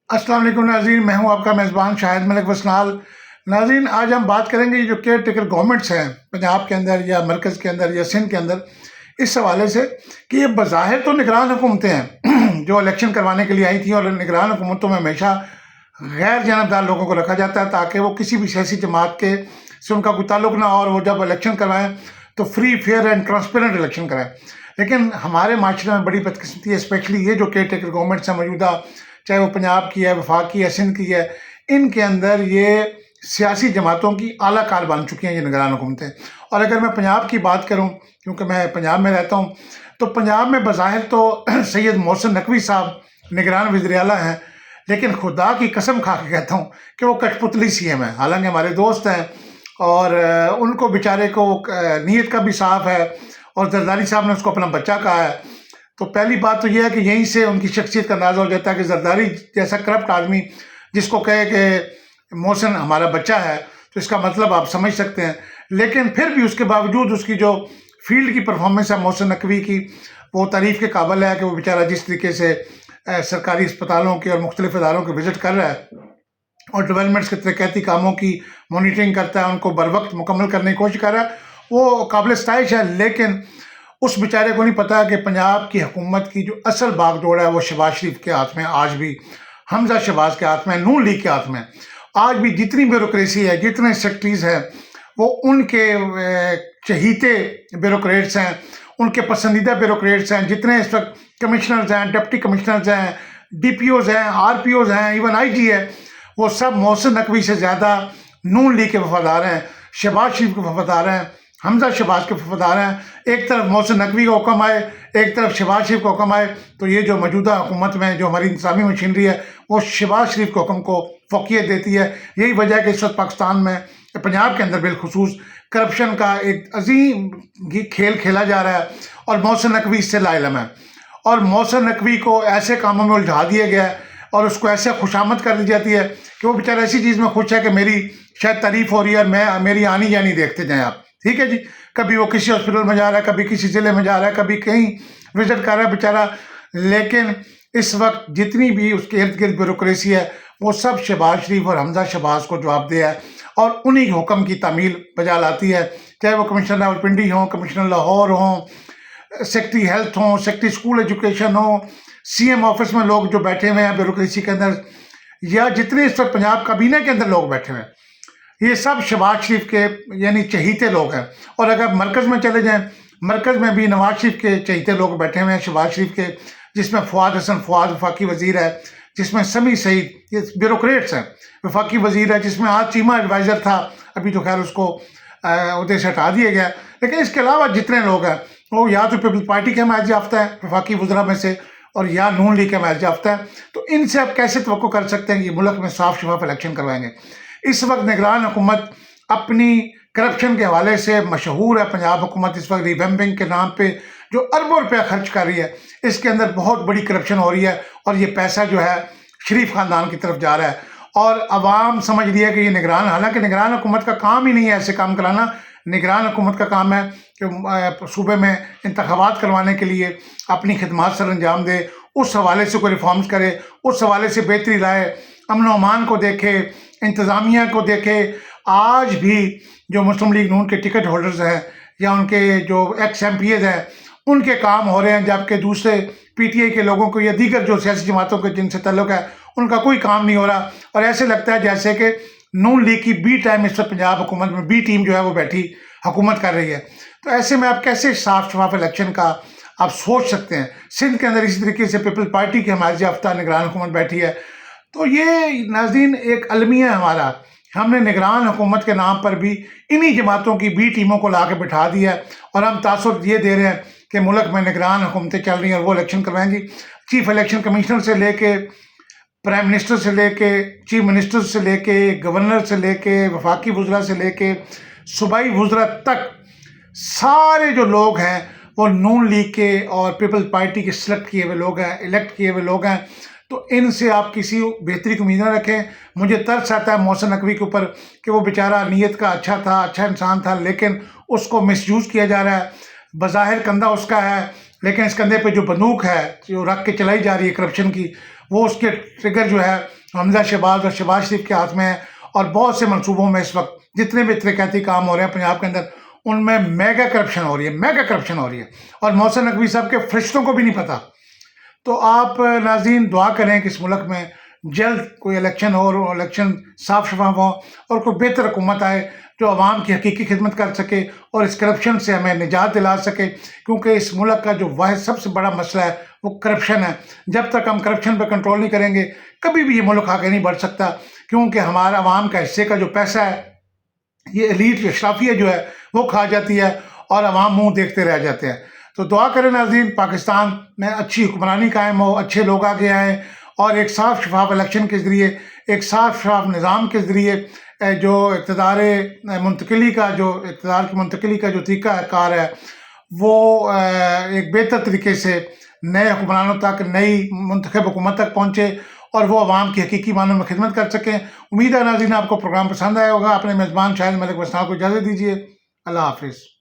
السلام علیکم ناظرین، میں ہوں آپ کا میزبان شاہد ملک وسنال۔ ناظرین، آج ہم بات کریں گے یہ جو کیئر ٹیکر گورنمنٹس ہیں پنجاب کے اندر یا مرکز کے اندر یا سندھ کے اندر، اس حوالے سے کہ یہ بظاہر تو نگران حکومتیں ہیں جو الیکشن کروانے کے لیے آئی تھیں، اور نگران حکومتوں میں ہمیشہ غیر جانبدار لوگوں کو رکھا جاتا ہے تاکہ وہ کسی بھی سیاسی جماعت کے سے ان کا کوئی تعلق نہ ہو، اور وہ جب الیکشن کروائیں تو free fair and transparent election کرائیں۔ لیکن ہمارے معاشرے میں بڑی بدقسمتی ہے، اسپیشلی یہ جو کیئر ٹیکر گورنمنٹس ہیں موجودہ، چاہے وہ پنجاب کی ہے، وفاق کی ہے، سندھ کی ہے، ان کے اندر یہ سیاسی جماعتوں کی اعلیٰ کار بن چکی ہیں یہ نگران حکومتیں۔ اور اگر میں پنجاب کی بات کروں، کیونکہ میں پنجاب میں رہتا ہوں، تو پنجاب میں بظاہر تو سید محسن نقوی صاحب نگران وزیر اعلیٰ ہیں، لیکن خدا کی قسم کھا کے کہتا ہوں کہ وہ کٹ پتلی سی ہیں۔ حالانکہ ہمارے دوست ہیں اور ان کو بیچارے کو نیت کا بھی صاف ہے، اور زرداری صاحب نے اس کو اپنا بچہ کہا ہے۔ تو پہلی بات تو یہ ہے کہ یہیں سے ان کی شخصیت کا اندازہ ہو جاتا ہے کہ زرداری جیسا کرپٹ آدمی جس کو کہے کہ محسن ہمارا بچہ ہے، تو اس کا مطلب آپ سمجھ سکتے ہیں۔ لیکن پھر بھی اس کے باوجود اس کی جو فیلڈ کی پرفارمنس ہے محسن نقوی کی، وہ تعریف کے قابل ہے کہ وہ بیچارہ جس طریقے سے سرکاری اسپتالوں کے اور مختلف اداروں کے وزٹ کر رہا ہے اور ڈیولپمنٹس کے ترقیاتی کاموں کی مانیٹرنگ کرتا ہے، ان کو بر وقت مکمل کرنے کی کوشش کر رہا ہے، وہ قابل ستائش ہے۔ لیکن اس بیچارے کو نہیں پتا کہ پنجاب کی حکومت کی جو اصل باغ ڈور ہے وہ شہباز شریف کے ہاتھ میں، آج بھی حمزہ شہباز کے ہاتھ میں، نون لیگ کے ہاتھ میں۔ آج بھی جتنی بیوروکریسی ہے، جتنے سیکٹریز ہیں، وہ ان کے چہیتے بیوروکریٹس ہیں، ان کے پسندیدہ بیوروکریٹس ہیں۔ جتنے اس وقت کمشنرز ہیں، ڈپٹی کمشنرز ہیں، ڈی پی اوز ہیں، آر پی اوز ہیں، ایون آئی جی ہے، وہ سب محسن نقوی سے زیادہ نون لیگ کے وفادار ہیں، شہباز شریف کے وفادار ہیں، حمزہ شہباز کے وفادار ہیں۔ ایک طرف محسن نقوی کا حکم آئے، ایک طرف شہباز شریف کا حکم آئے، تو یہ جو موجودہ حکومت میں جو ہماری انتظامی مشینری ہے وہ شہباز شریف کے حکم کو فوقیت دیتی ہے۔ یہی وجہ ہے کہ اس وقت پاکستان میں پنجاب کے اندر بالخصوص کرپشن کا ایک عظیم کھیل کھیلا جا رہا ہے، اور محسن نقوی اس سے لا علم ہے۔ اور محسن نقوی کو ایسے کاموں میں الجھا دیا گیا ہے اور اس کو ایسے خوشامد کر دی جاتی ہے کہ وہ بیچارہ ایسی چیز میں خوش ہے کہ میری شاید تعریف ہو رہی ہے اور میری آنی جانی دیکھتے جائیں آپ، ٹھیک ہے جی۔ کبھی وہ کسی ہاسپٹل میں جا رہا ہے، کبھی کسی ضلع میں جا رہا ہے، کبھی کہیں وزٹ کر رہا ہے بیچارہ۔ لیکن اس وقت جتنی بھی اس کے ارد گرد بیوروکریسی ہے وہ سب شہباز شریف اور حمزہ شہباز کو جواب دہ ہے، اور انہی کے حکم کی تعمیل بجا لاتی ہے، چاہے وہ کمشنر راولپنڈی ہوں، کمشنر لاہور ہوں، سیکٹری ہیلتھ ہوں، سیکٹری اسکول ایجوکیشن ہوں، سی ایم آفس میں لوگ جو بیٹھے ہوئے ہیں بیوروکریسی کے اندر، یا جتنے اس وقت پنجاب کابینہ کے اندر لوگ بیٹھے ہوئے ہیں، یہ سب شہباز شریف کے یعنی چہیتے لوگ ہیں۔ اور اگر مرکز میں چلے جائیں، مرکز میں بھی نواز شریف کے چہیتے لوگ بیٹھے ہوئے ہیں شہباز شریف کے، جس میں فواد حسن فواد وفاقی وزیر ہے، جس میں سمیع سعید، یہ بیوروکریٹس ہیں، وفاقی وزیر ہے، جس میں آج چیمہ ایڈوائزر تھا، ابھی تو خیر اس کو عہدے سے ہٹا دیا گیا۔ لیکن اس کے علاوہ جتنے لوگ ہیں وہ یا تو پیپلز پارٹی کے حمایت یافتہ ہیں وفاقی وزراء میں سے، اور یا نون لیگ کے حمایت یافتہ ہیں۔ تو ان سے آپ کیسے توقع کر سکتے ہیں کہ ملک میں صاف شفاف الیکشن کروائیں گے؟ اس وقت نگران حکومت اپنی کرپشن کے حوالے سے مشہور ہے۔ پنجاب حکومت اس وقت ریویمپنگ کے نام پہ جو اربوں روپیہ خرچ کر رہی ہے، اس کے اندر بہت بڑی کرپشن ہو رہی ہے، اور یہ پیسہ جو ہے شریف خاندان کی طرف جا رہا ہے، اور عوام سمجھ رہی ہے کہ یہ نگران، حالانکہ نگران حکومت کا کام ہی نہیں ہے ایسے کام کرانا۔ نگران حکومت کا کام ہے کہ صوبے میں انتخابات کروانے کے لیے اپنی خدمات سر انجام دے، اس حوالے سے کوئی ریفارمز کرے، اس حوالے سے بہتری لائے، امن و امان کو دیکھے، انتظامیہ کو دیکھے۔ آج بھی جو مسلم لیگ نون کے ٹکٹ ہولڈرز ہیں یا ان کے جو ایکس ایم پی ایز ہیں، ان کے کام ہو رہے ہیں، جبکہ دوسرے پی ٹی آئی کے لوگوں کو یا دیگر جو سیاسی جماعتوں کے جن سے تعلق ہے ان کا کوئی کام نہیں ہو رہا۔ اور ایسے لگتا ہے جیسے کہ نون لیگ کی بی ٹائم اس وقت پنجاب حکومت میں بی ٹیم جو ہے وہ بیٹھی حکومت کر رہی ہے۔ تو ایسے میں آپ کیسے صاف شفاف الیکشن کا آپ سوچ سکتے ہیں؟ سندھ کے اندر اسی طریقے سے پیپل پارٹی کی حمایت یافتہ نگران حکومت بیٹھی ہے۔ تو یہ ناظرین ایک المیہ ہے ہمارا، ہم نے نگران حکومت کے نام پر بھی انہی جماعتوں کی بی ٹیموں کو لا کے بٹھا دیا ہے، اور ہم تاثر یہ دے رہے ہیں کہ ملک میں نگران حکومتیں چل رہی ہیں اور وہ الیکشن کروائیں گی۔ چیف الیکشن کمشنر سے لے کے پرائم منسٹر سے لے کے چیف منسٹر سے لے کے گورنر سے لے کے وفاقی وزراء سے لے کے صوبائی وزراء تک، سارے جو لوگ ہیں وہ نون لیگ کے اور پیپل پارٹی کے سلیکٹ کیے ہوئے لوگ ہیں، الیکٹ کیے ہوئے لوگ ہیں۔ تو ان سے آپ کسی بہتری کی امید نہ رکھیں۔ مجھے ترس آتا ہے محسن نقوی کے اوپر کہ وہ بیچارہ نیت کا اچھا تھا، اچھا انسان تھا، لیکن اس کو مس یوز کیا جا رہا ہے۔ بظاہر کندھا اس کا ہے، لیکن اس کندھے پہ جو بندوق ہے جو رکھ کے چلائی جا رہی ہے کرپشن کی، وہ اس کے ٹریگر جو ہے حمزہ شہباز اور شہباز شریف کے ہاتھ میں ہے، اور بہت سے منصوبوں میں اس وقت جتنے بھی ترقیاتی کام ہو رہے ہیں پنجاب کے اندر ان میں میگا کرپشن ہو رہی ہے، میگا کرپشن ہو رہی ہے، اور محسن نقوی صاحب کے فرشتوں کو بھی نہیں پتہ۔ تو آپ ناظرین دعا کریں کہ اس ملک میں جلد کوئی الیکشن ہو اور الیکشن صاف شفاف ہو اور کوئی بہتر حکومت آئے جو عوام کی حقیقی خدمت کر سکے اور اس کرپشن سے ہمیں نجات دلا سکے، کیونکہ اس ملک کا جو واحد سب سے بڑا مسئلہ ہے وہ کرپشن ہے۔ جب تک ہم کرپشن پہ کنٹرول نہیں کریں گے کبھی بھی یہ ملک آگے نہیں بڑھ سکتا، کیونکہ ہمارا عوام کا حصے کا جو پیسہ ہے یہ ایلیٹ اشرافیہ جو ہے وہ کھا جاتی ہے اور عوام منہ دیکھتے رہ جاتے ہیں۔ تو دعا کریں ناظرین پاکستان میں اچھی حکمرانی قائم ہو، اچھے لوگ آگے آئیں، اور ایک صاف شفاف الیکشن کے ذریعے، ایک صاف شفاف نظام کے ذریعے جو اقتدار کی منتقلی کا جو طریقہ کار ہے وہ ایک بہتر طریقے سے نئے حکمرانوں تک، نئی منتخب حکومت تک پہنچے اور وہ عوام کی حقیقی معنوں میں خدمت کر سکیں۔ امید ہے ناظرین آپ کو پروگرام پسند آیا ہوگا۔ اپنے میزبان شاہد ملک وسنال کو اجازت دیجیے۔ اللہ حافظ۔